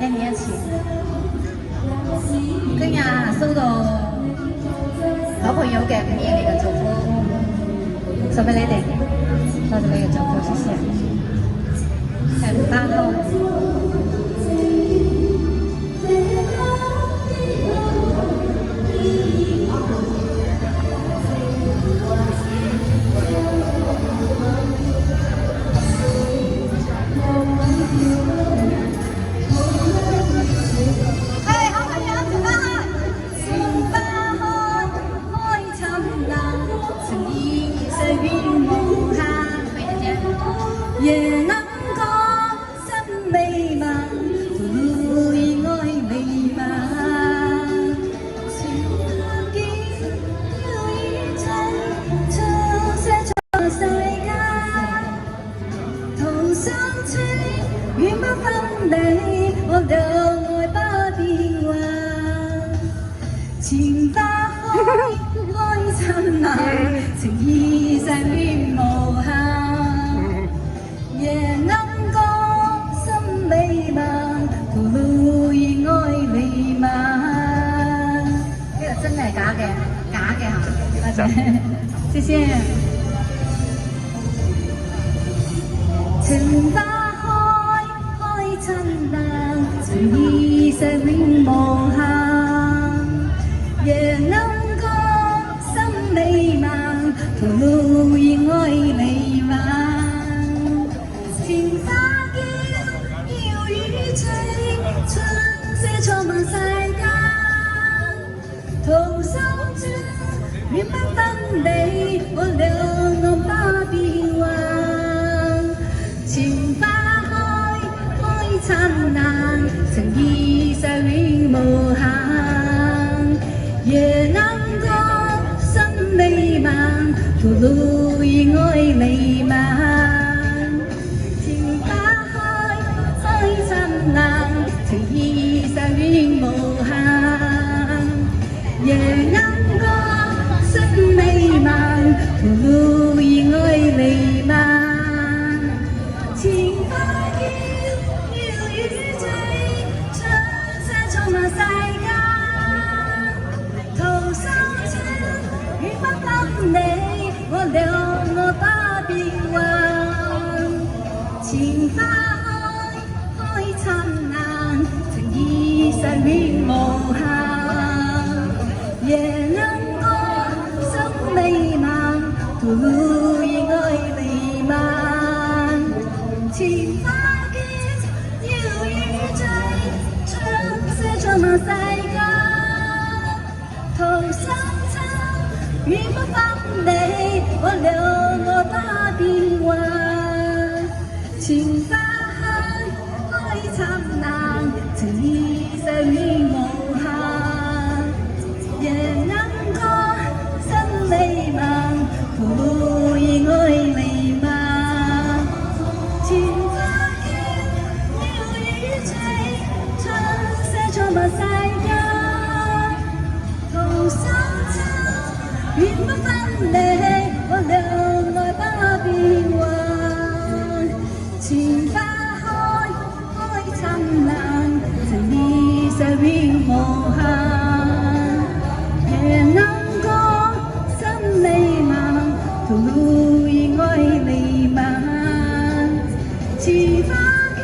一年一次。今日收到好朋友嘅5年嚟嘅祝福，送俾你哋，多謝你嘅祝福，謝謝。係8號。也能夠心美滿，吐露意愛美滿。情不見要一齊，出色創世界。同相處，永不分離，我留愛不變幻。情花開，開燦爛，情意世變無限。也能夠心美滿，吐露意愛美滿。呢個真係假嘅？假嘅嚇，多謝，謝謝。情花開，開燦爛，情意世永無限。也能夠心美滿，吐露意愛美滿。情花嬌，要與醉，春色充滿世間。同心處，永不分離，我兩岸不變幻。情花開，開燦爛，情意世永無限。也能夠心美滿，吐露意愛美滿。情意世永無限，也能夠心美滿，吐露意愛美滿。情花嬌，要與醉，春色充滿世間。同心處，永不分離，我兩岸不變幻。情花開燦爛，情意世永無限，也能夠心美滿，吐露意愛美滿。情花嬌，要與醉，春色充滿世間。同心處，永不分離，我兩岸不變幻。情花燦爛，情意世永無限，也能夠心美滿，吐露意愛美滿。情花嬌，要與醉，春色充滿世間。同心處，永不分離，我兩愛不變幻。情花燦爛，情意世永無限，也能夠心美滿，吐露意愛美滿。情花嬌，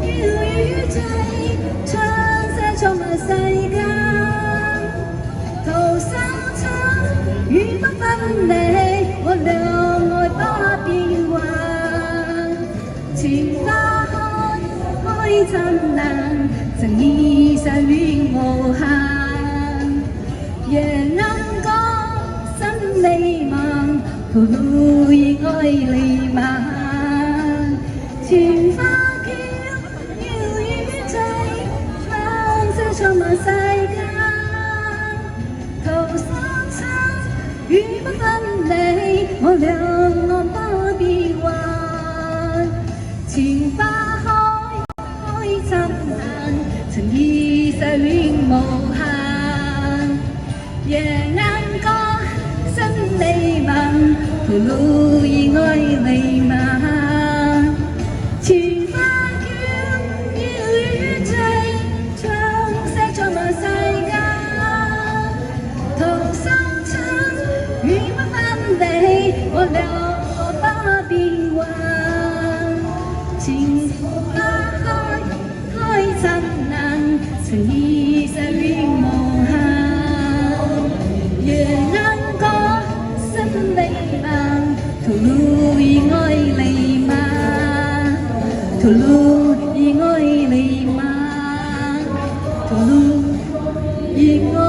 要與醉，春色充滿世間。同心處，永不分離，我兩愛不變幻。情花開燦爛，情意世永無限，也能夠心美滿，吐露意愛美滿。情花嬌，要與醉，春色充滿世間。同心處，永不分離，我兩岸不變幻。情花開燦爛，情意世永無限，也能夠心美滿，吐露意愛美滿。情花嬌，要與醉。情花開，開燦爛，情意在雲無限。月亮歌聲美滿，吐露意愛彌漫，吐露意愛彌漫，吐露意愛。